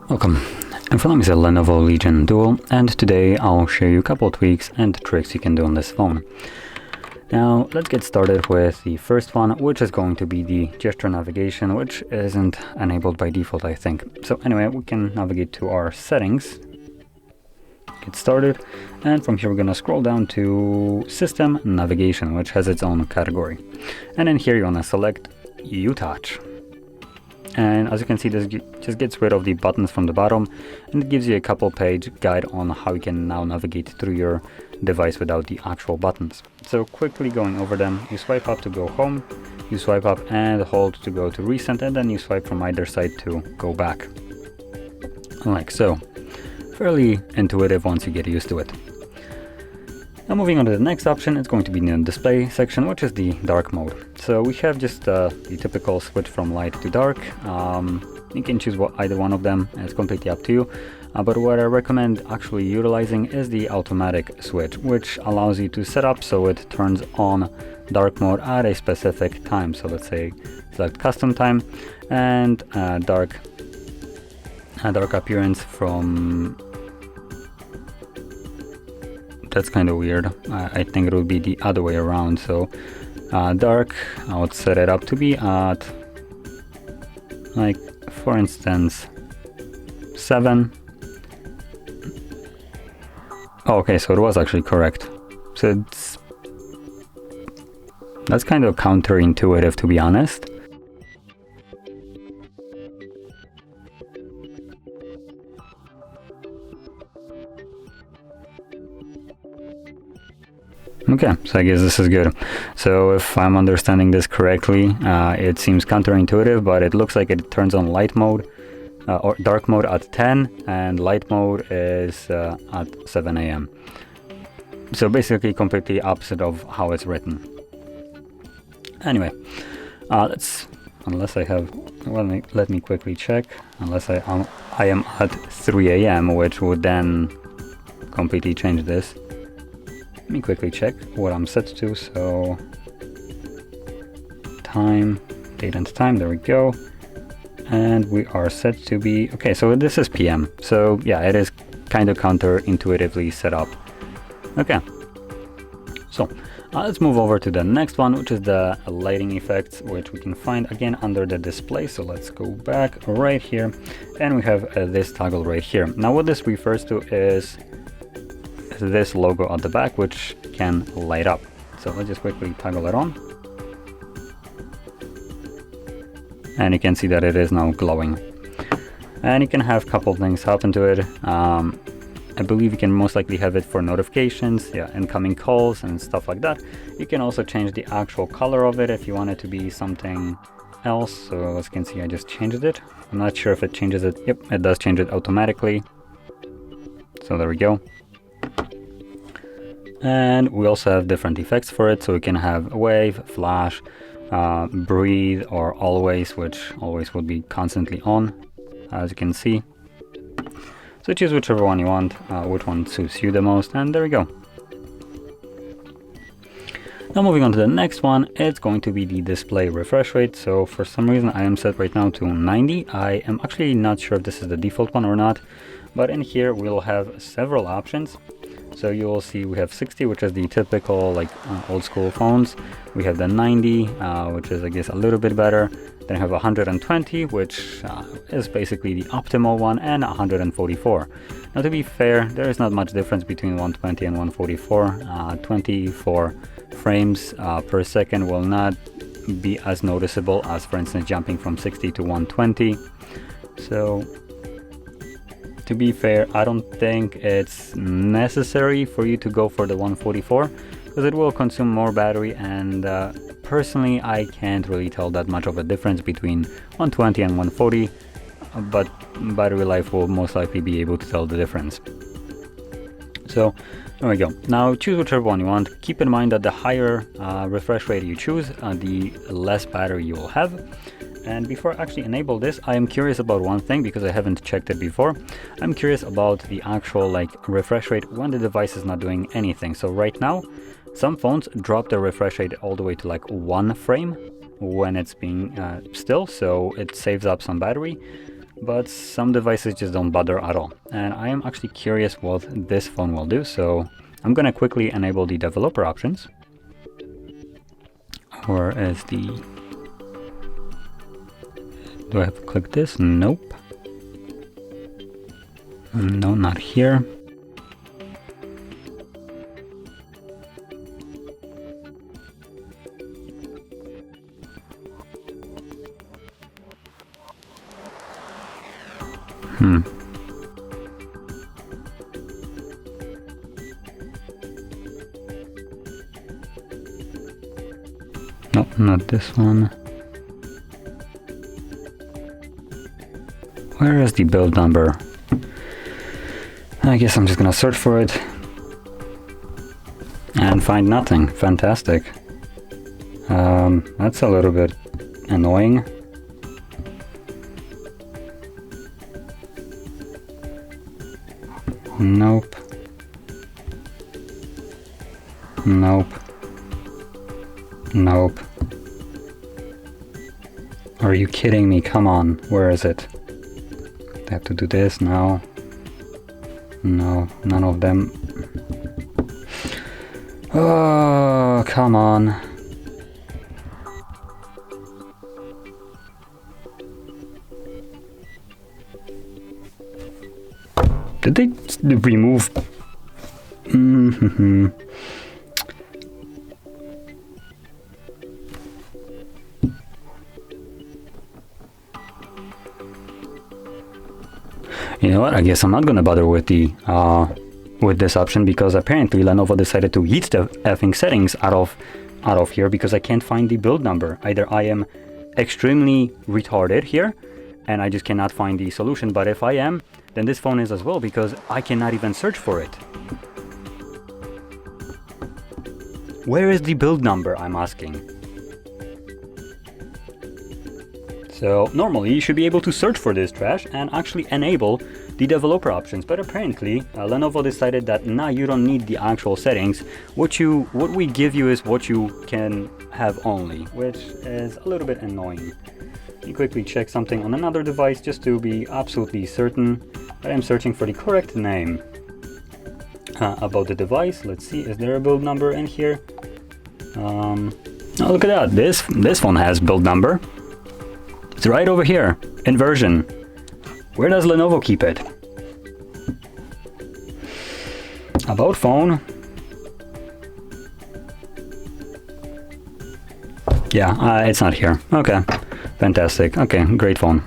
Welcome. In front of me is a Lenovo Legion Duel, and today I'll show you a couple of tweaks and tricks you can do on this phone. Now let's get started with the first one, which is going to be the gesture navigation, which isn't enabled by default, I think. So anyway, we can navigate to our settings, get started, and from here we're going to scroll down to System Navigation, which has its own category. And in here you want to select UTouch. And as you can see, this just gets rid of the buttons from the bottom, and it gives you a couple page guide on how you can now navigate through your device without the actual buttons. So quickly going over them, you swipe up to go home, you swipe up and hold to go to recent, and then you swipe from either side to go back. Like so. Fairly intuitive once you get used to it. Now moving on to the next option, it's going to be in the display section, which is the dark mode. So we have just the typical switch from light to dark. You can choose either one of them, it's completely up to you. But what I recommend actually utilizing is the automatic switch, which allows you to set up so it turns on dark mode at a specific time. So let's say select custom time and dark appearance from... That's kind of weird. I think it would be the other way around. So dark, I would set it up to be at, like, for instance, 7. Oh, okay, so it was actually correct. So that's kind of counterintuitive, to be honest. Okay, so I guess this is good. So if I'm understanding this correctly, it seems counterintuitive, but it looks like it turns on light mode or dark mode at 10, and light mode is at 7 AM. So basically completely opposite of how it's written. Anyway, unless I have, well, let me quickly check. Unless I am at 3 AM, which would then completely change this. Let me quickly check what I'm set to. So time, date and time, there we go. And we are set to be, okay, so this is PM. So yeah, it is kind of counterintuitively set up. Okay, so let's move over to the next one, which is the lighting effects, which we can find again under the display. So let's go back right here, and we have this toggle right here. Now what this refers to is this logo at the back, which can light up. So let's just quickly toggle it on, and you can see that it is now glowing. And you can have a couple things happen to it. I believe you can most likely have it for notifications, yeah, incoming calls and stuff like that. You can also change the actual color of it if you want it to be something else. So as you can see, I just changed it. I'm not sure if it changes it. Yep, it does change it automatically. So there we go. And we also have different effects for it, so we can have wave, flash, breathe, or always, which always would be constantly on, as you can see. So choose whichever one you want, which one suits you the most, and there we go. Now moving on to the next one, it's going to be the display refresh rate. So for some reason I am set right now to 90. I am actually not sure if this is the default one or not, but in here we'll have several options. So you will see we have 60, which is the typical like old school phones. We have the 90, which is I guess a little bit better. Then I have 120, which is basically the optimal one, and 144. Now to be fair, there is not much difference between 120 and 144. 24 frames per second will not be as noticeable as, for instance, jumping from 60 to 120. So to be fair, I don't think it's necessary for you to go for the 144, because it will consume more battery, and personally I can't really tell that much of a difference between 120 and 140, but battery life will most likely be able to tell the difference. So there we go. Now choose whichever one you want. Keep in mind that the higher refresh rate you choose, the less battery you will have. And before I actually enable this, I am curious about one thing, because I haven't checked it before. I'm curious about the actual refresh rate when the device is not doing anything. So right now Some phones drop the refresh rate all the way to like 1 frame when it's being still, so it saves up some battery, but some devices just don't bother at all. And I am actually curious what this phone will do, so I'm gonna quickly enable the developer options. Where is the... Do I have to click this? Nope. No, not here. Nope, not this one. Where is the build number? I guess I'm just gonna search for it and find nothing. Fantastic. That's a little bit annoying. Nope. Nope. Nope. Are you kidding me? Come on. Where is it? I have to do this now. No, none of them. Oh, come on. Did they remove? You know what? I guess I'm not gonna bother with the with this option, because apparently Lenovo decided to yeet the effing settings out of here because I can't find the build number. Either I am extremely retarded here and I just cannot find the solution, but if I am, then this phone is as well, because I cannot even search for it. Where is the build number, I'm asking? So normally you should be able to search for this trash and actually enable the developer options, but apparently Lenovo decided that now you don't need the actual settings. What we give you is what you can have only, which is a little bit annoying. Let me quickly check something on another device just to be absolutely certain that I'm searching for the correct name about the device. Let's see, is there a build number in here? Oh, look at that, this phone has build number. It's right over here, in version. Where does Lenovo keep it? About phone. Yeah, it's not here. Okay, fantastic. Okay, great phone.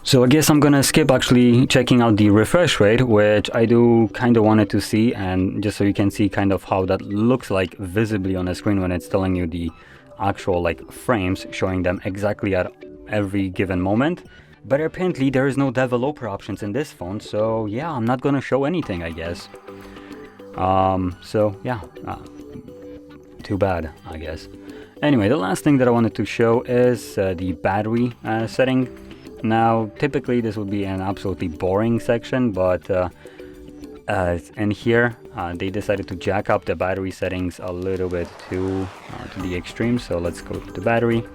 So I guess I'm gonna skip actually checking out the refresh rate, which I do kind of wanted to see, and just so you can see kind of how that looks like visibly on the screen when it's telling you the actual like frames, showing them exactly at every given moment. But apparently there is no developer options in this phone, so yeah, I'm not gonna show anything, I guess. So yeah, too bad, I guess. Anyway, the last thing that I wanted to show is the battery setting. Now typically this would be an absolutely boring section, but in here they decided to jack up the battery settings a little bit to the extreme. So let's go to the battery,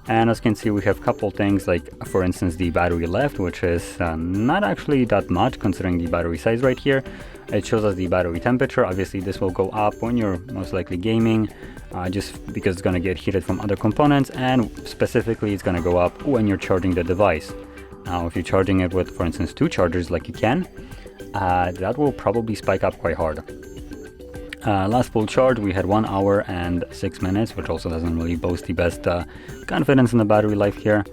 and as you can see, we have a couple things, like for instance the battery left, which is not actually that much considering the battery size right here. It shows us the battery temperature. Obviously this will go up when you're most likely gaming, just because it's going to get heated from other components, and specifically it's going to go up when you're charging the device. Now if you're charging it with, for instance, 2 chargers like you can, that will probably spike up quite hard. Last full charge we had 1 hour and 6 minutes, which also doesn't really boast the best confidence in the battery life here.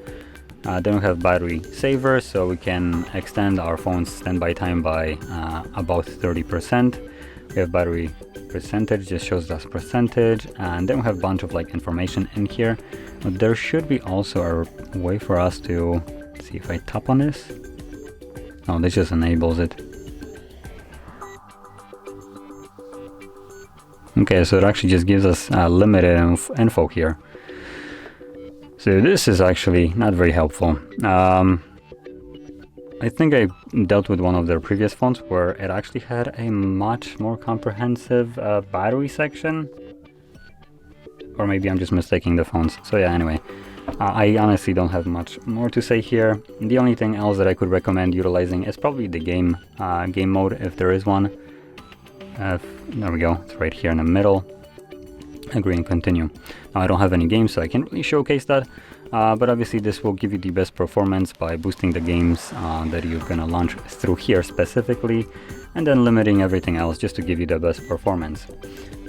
Then we have battery saver, so we can extend our phone's standby time by about 30%. We have battery percentage, just shows us percentage, and then we have a bunch of like information in here. But there should be also a way for us to see if I tap on this. No, this just enables it. Okay, so it actually just gives us limited info here. So this is actually not very helpful. I think I dealt with one of their previous phones where it actually had a much more comprehensive battery section. Or maybe I'm just mistaking the phones. So yeah, anyway, I honestly don't have much more to say here. The only thing else that I could recommend utilizing is probably the game mode, if there is one. There we go, it's right here in the middle. Agree and continue. Now I don't have any games, so I can't really showcase that. But obviously this will give you the best performance by boosting the games that you're gonna launch through here specifically, and then limiting everything else just to give you the best performance.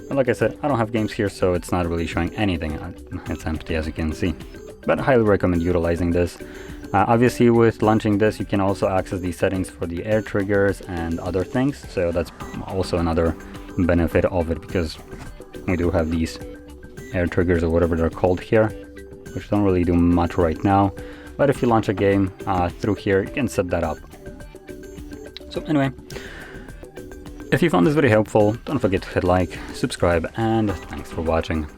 But like I said, I don't have games here, so it's not really showing anything. It's empty, as you can see. But I highly recommend utilizing this. Obviously with launching this, you can also access the settings for the air triggers and other things, so that's also another benefit of it, because we do have these air triggers or whatever they're called here, which don't really do much right now. But if you launch a game through here, you can set that up. So anyway, if you found this video helpful, don't forget to hit like, subscribe, and thanks for watching.